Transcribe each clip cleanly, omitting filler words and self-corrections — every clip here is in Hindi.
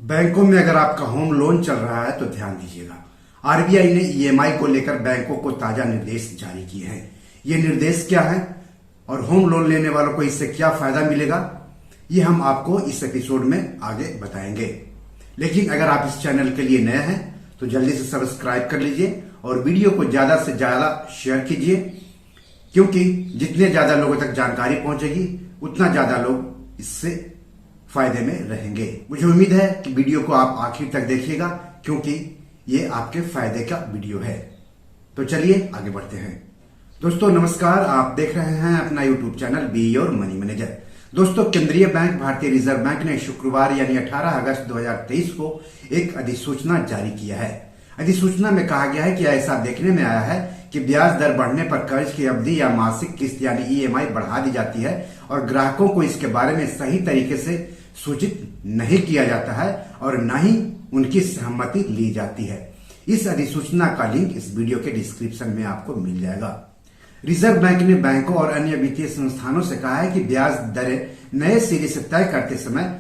बैंकों में अगर आपका होम लोन चल रहा है तो ध्यान दीजिएगा। आरबीआई ने ईएमआई को लेकर बैंकों को ताजा निर्देश जारी किए हैं। ये निर्देश क्या है और होम लोन लेने वालों को इससे क्या फायदा मिलेगा, ये हम आपको इस एपिसोड में आगे बताएंगे। लेकिन अगर आप इस चैनल के लिए नए हैं तो जल्दी से सब्सक्राइब कर लीजिए और वीडियो को ज्यादा से ज्यादा शेयर कीजिए, क्योंकि जितने ज्यादा लोगों तक जानकारी पहुंचेगी उतना ज्यादा लोग इससे फायदे में रहेंगे। मुझे उम्मीद है कि वीडियो को आप आखिर तक देखिएगा, क्योंकि ये आपके फायदे का वीडियो है। तो चलिए आगे बढ़ते हैं। दोस्तों नमस्कार, आप देख रहे हैं अपना YouTube channel be your money manager. दोस्तों केंद्रीय बैंक भारतीय रिजर्व बैंक ने शुक्रवार यानी 18 अगस्त 2023 को एक अधिसूचना जारी किया है। अधिसूचना में कहा गया है कि ऐसा देखने में आया है कि ब्याज दर बढ़ने पर कर्ज की अवधि या मासिक किस्त यानी ईएमआई बढ़ा दी जाती है और ग्राहकों को इसके बारे में सही तरीके से सूचित नहीं किया जाता है और न ही उनकी सहमति ली जाती है। इस अधिसूचना का लिंक इस वीडियो के डिस्क्रिप्शन में आपको मिल जाएगा। रिजर्व बैंक ने बैंकों और अन्य वित्तीय संस्थानों से कहा है कि ब्याज दरें नए सिरे से तय करते समय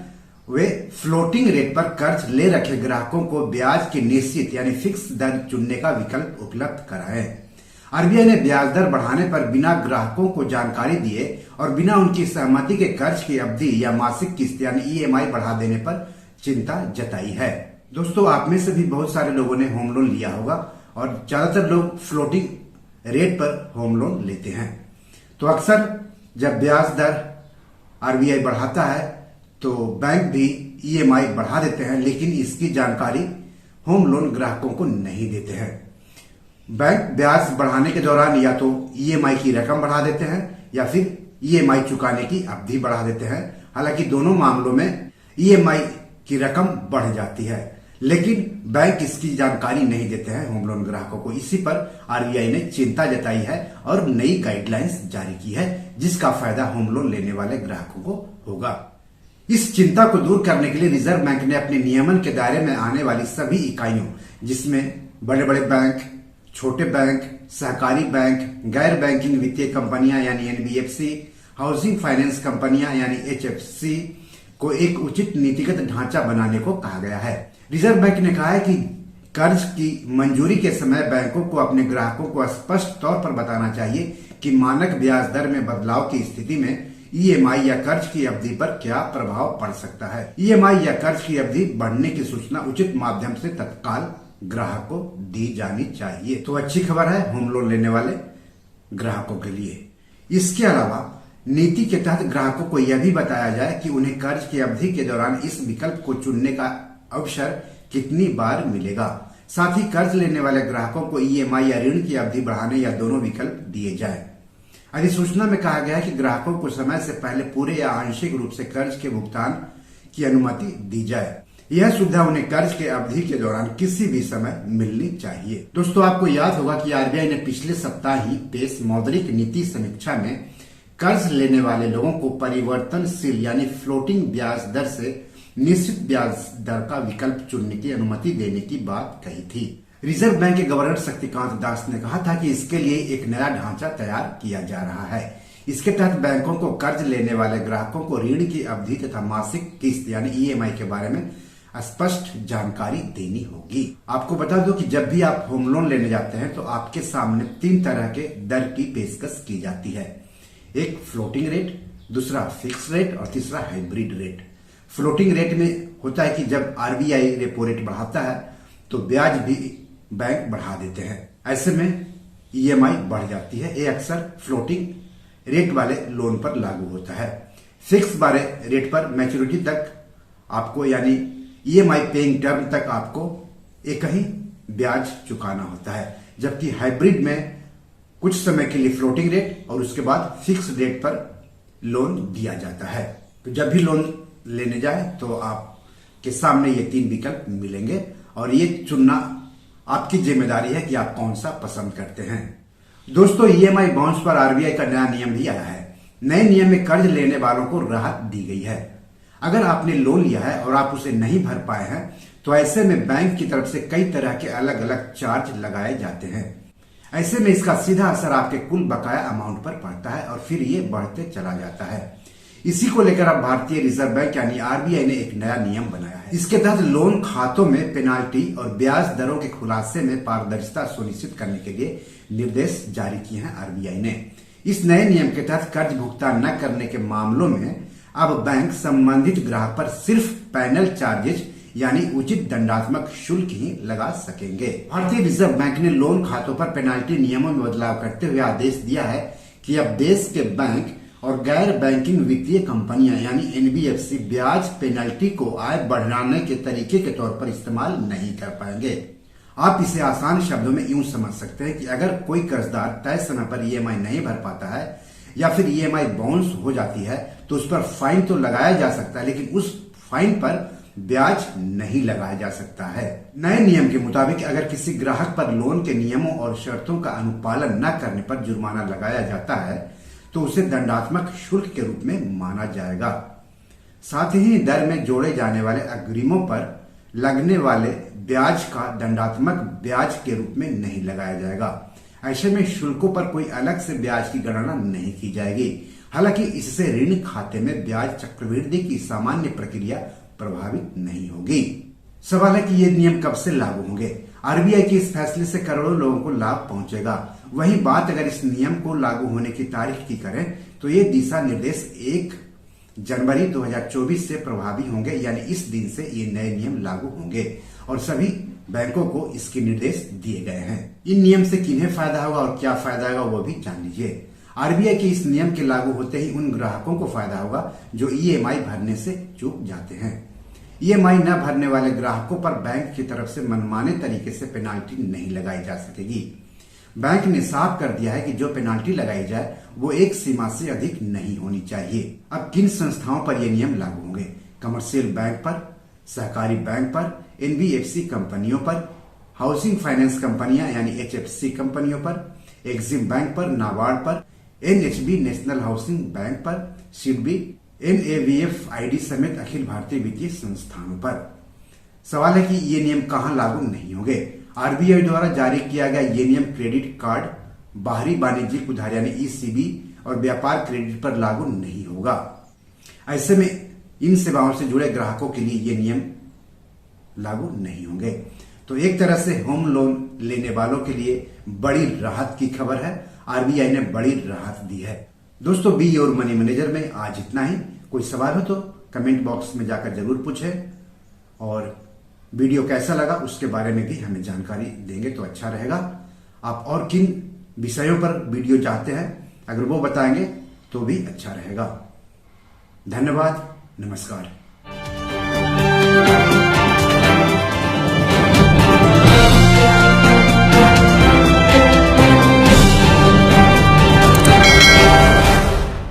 वे फ्लोटिंग रेट पर कर्ज ले रखे ग्राहकों को ब्याज की निश्चित यानी फिक्स दर चुनने का विकल्प उपलब्ध कराए। आरबीआई ने ब्याज दर बढ़ाने पर बिना ग्राहकों को जानकारी दिए और बिना उनकी सहमति के कर्ज की अवधि या मासिक किस्त यानी ईएमआई बढ़ा देने पर चिंता जताई है। दोस्तों आप में से भी बहुत सारे लोगों ने होम लोन लिया होगा और ज्यादातर लोग फ्लोटिंग रेट पर होम लोन लेते हैं। तो अक्सर जब ब्याज दर आरबीआई बढ़ाता है तो बैंक भी ईएमआई बढ़ा देते हैं, लेकिन इसकी जानकारी होम लोन ग्राहकों को नहीं देते हैं। बैंक ब्याज बढ़ाने के दौरान या तो ईएमआई की रकम बढ़ा देते हैं या फिर ईएमआई चुकाने की अवधि बढ़ा देते हैं। हालांकि दोनों मामलों में ईएमआई की रकम बढ़ जाती है, लेकिन बैंक इसकी जानकारी नहीं देते हैं होम लोन ग्राहकों को। इसी पर आरबीआई ने चिंता जताई है और नई गाइडलाइंस जारी की है, जिसका फायदा होम लोन लेने वाले ग्राहकों को होगा। इस चिंता को दूर करने के लिए रिजर्व बैंक ने अपने नियमन के दायरे में आने वाली सभी इकाइयों, जिसमें बड़े बड़े बैंक, छोटे बैंक, सहकारी बैंक, गैर बैंकिंग वित्तीय कंपनियां यानी एनबीएफसी, हाउसिंग फाइनेंस कंपनियां यानी एचएफसी को एक उचित नीतिगत ढांचा बनाने को कहा गया है। रिजर्व बैंक ने कहा है कि कर्ज की मंजूरी के समय बैंकों को अपने ग्राहकों को स्पष्ट तौर पर बताना चाहिए कि मानक ब्याज दर में बदलाव की स्थिति में ईएमआई या कर्ज की अवधि पर क्या प्रभाव पड़ सकता है। ईएमआई या कर्ज की अवधि बढ़ने की सूचना उचित माध्यम से तत्काल ग्राहक को दी जानी चाहिए। तो अच्छी खबर है होम लोन लेने वाले ग्राहकों के लिए। इसके अलावा नीति के तहत ग्राहकों को यह भी बताया जाए कि उन्हें कर्ज की अवधि के दौरान इस विकल्प को चुनने का अवसर कितनी बार मिलेगा। साथ ही कर्ज लेने वाले ग्राहकों को ईएमआई या ऋण की अवधि बढ़ाने या दोनों विकल्प दिए जाए। अधिसूचना में कहा गया है कि ग्राहकों को समय से पहले पूरे या आंशिक रूप से कर्ज के भुगतान की अनुमति दी जाए। यह सुविधा उन्हें कर्ज के अवधि के दौरान किसी भी समय मिलनी चाहिए। दोस्तों आपको याद होगा कि आरबीआई ने पिछले सप्ताह ही पेश मौद्रिक नीति समीक्षा में कर्ज लेने वाले लोगों को परिवर्तनशील यानी फ्लोटिंग ब्याज दर से निश्चित ब्याज दर का विकल्प चुनने की अनुमति देने की बात कही थी। रिजर्व बैंक के गवर्नर शक्तिकांत दास ने कहा था कि इसके लिए एक नया ढांचा तैयार किया जा रहा है। इसके तहत बैंकों को कर्ज लेने वाले ग्राहकों को ऋण की अवधि तथा मासिक किस्त यानी ईएमआई के बारे में स्पष्ट जानकारी देनी होगी। आपको बता दो कि जब भी आप होम लोन लेने जाते हैं तो आपके सामने 3 तरह के दर की पेशकश की जाती है। एक फ्लोटिंग रेट, दूसरा फिक्स रेट और तीसरा हाइब्रिड रेट। फ्लोटिंग रेट में होता है कि जब आरबीआई रेपो रेट बढ़ाता है तो ब्याज भी बैंक बढ़ा देते हैं। ऐसे में ईएमआई बढ़ जाती है। ये अक्सर फ्लोटिंग रेट वाले लोन पर लागू होता है। फिक्स वाले रेट पर मैच्योरिटी तक आपको यानी ईएमआई पेइंग टर्म तक आपको एक ही ब्याज चुकाना होता है, जबकि हाइब्रिड में कुछ समय के लिए फ्लोटिंग रेट और उसके बाद फिक्स रेट पर लोन दिया जाता है। तो जब भी लोन लेने जाए तो आपके सामने ये 3 विकल्प मिलेंगे और ये चुनना आपकी जिम्मेदारी है कि आप कौन सा पसंद करते हैं। दोस्तों ईएमआई बाउंस पर आरबीआई का नया नियम भी आया है। नए नियम में कर्ज लेने वालों को राहत दी गई है। अगर आपने लोन लिया है और आप उसे नहीं भर पाए हैं तो ऐसे में बैंक की तरफ से कई तरह के अलग अलग चार्ज लगाए जाते हैं। ऐसे में इसका सीधा असर आपके कुल बकाया अमाउंट पर पड़ता है और फिर ये बढ़ते चला जाता है। इसी को लेकर अब भारतीय रिजर्व बैंक यानी आरबीआई ने एक नया नियम बनाया है। इसके तहत लोन खातों में पेनाल्टी और ब्याज दरों के खुलासे में पारदर्शिता सुनिश्चित करने के लिए निर्देश जारी किए हैं आरबीआई ने। इस नए नियम के तहत कर्ज भुगतान न करने के मामलों में अब बैंक संबंधित ग्राहक पर सिर्फ पैनल चार्जेज यानी उचित दंडात्मक शुल्क ही लगा सकेंगे। भारतीय रिजर्व बैंक ने लोन खातों पर पेनाल्टी नियमों में बदलाव करते हुए आदेश दिया है कि अब देश के बैंक और गैर बैंकिंग वित्तीय कंपनियां यानी एनबीएफसी ब्याज पेनल्टी को आय बढ़ाने के तरीके के तौर पर इस्तेमाल नहीं कर पाएंगे। आप इसे आसान शब्दों में यूं समझ सकते हैं कि अगर कोई कर्जदार तय समय पर ईएमआई नहीं भर पाता है या फिर ईएमआई बाउंस हो जाती है तो उस पर फाइन तो लगाया जा सकता है, लेकिन उस फाइन पर ब्याज नहीं लगाया जा सकता है। नए नियम के मुताबिक अगर किसी ग्राहक पर लोन के नियमों और शर्तों का अनुपालन न करने पर जुर्माना लगाया जाता है तो उसे दंडात्मक शुल्क के रूप में माना जाएगा। साथ ही दर में जोड़े जाने वाले अग्रिमों पर लगने वाले ब्याज का दंडात्मक ब्याज के रूप में नहीं लगाया जाएगा। ऐसे में शुल्कों पर कोई अलग से ब्याज की गणना नहीं की जाएगी। हालांकि इससे ऋण खाते में ब्याज चक्रवृद्धि की सामान्य प्रक्रिया प्रभावित नहीं होगी। सवाल है कि ये नियम कब से लागू होंगे। आरबीआई के इस फैसले से करोड़ों लोगों को लाभ पहुंचेगा। वहीं बात अगर इस नियम को लागू होने की तारीख की करें तो ये दिशा निर्देश 1 जनवरी 2024 से प्रभावी होंगे, यानी इस दिन से ये नए नियम लागू होंगे और सभी बैंकों को इसके निर्देश दिए गए हैं। इन नियम से किन्हें फायदा होगा और क्या फायदा होगा वो भी जान लीजिए। आरबीआई के इस नियम के लागू होते ही उन ग्राहकों को फायदा होगा जो ईएमआई भरने से चूक जाते हैं। ईएमआई न भरने वाले ग्राहकों पर बैंक की तरफ से मनमाने तरीके से पेनाल्टी नहीं लगाई जा सकेगी। बैंक ने साफ कर दिया है कि जो पेनाल्टी लगाई जाए वो एक सीमा से अधिक नहीं होनी चाहिए। अब किन संस्थाओं पर यह नियम लागू होंगे? कमर्शियल बैंक पर, सहकारी बैंक पर, एनबीएफसी कंपनियों पर, हाउसिंग फाइनेंस कंपनियां यानी एचएफसी कंपनियों पर, एक्सिम बैंक पर, नाबार्ड पर, एनएचबी नेशनल हाउसिंग बैंक पर, सिडबी, एनएवीएफआईडी समेत अखिल भारतीय वित्तीय संस्थानों पर। सवाल है कि ये नियम कहां लागू नहीं होंगे। आरबीआई द्वारा जारी किया गया ये नियम क्रेडिट कार्ड, बाहरी वाणिज्यिक उधार यानी ईसीबी और व्यापार क्रेडिट पर लागू नहीं होगा। ऐसे में इन सेवाओं से जुड़े ग्राहकों के लिए ये नियम लागू नहीं होंगे। तो एक तरह से होम लोन लेने वालों के लिए बड़ी राहत की खबर है। आरबीआई ने बड़ी राहत दी है। दोस्तों, बी योर मनी मैनेजर में आज इतना ही। कोई सवाल हो तो कमेंट बॉक्स में जाकर जरूर पूछें और वीडियो कैसा लगा उसके बारे में भी हमें जानकारी देंगे तो अच्छा रहेगा। आप और किन विषयों पर वीडियो चाहते हैं अगर वो बताएंगे तो भी अच्छा रहेगा। धन्यवाद, नमस्कार।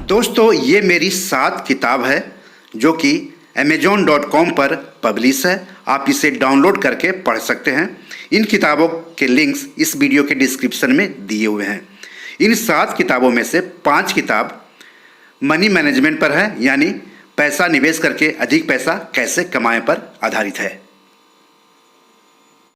दोस्तों, ये मेरी 7 किताब है जो कि amazon.com पर पब्लिश है। आप इसे डाउनलोड करके पढ़ सकते हैं। इन किताबों के लिंक्स इस वीडियो के डिस्क्रिप्शन में दिए हुए हैं। इन 7 किताबों में से 5 किताब मनी मैनेजमेंट पर है, यानी पैसा निवेश करके अधिक पैसा कैसे कमाएं पर आधारित है।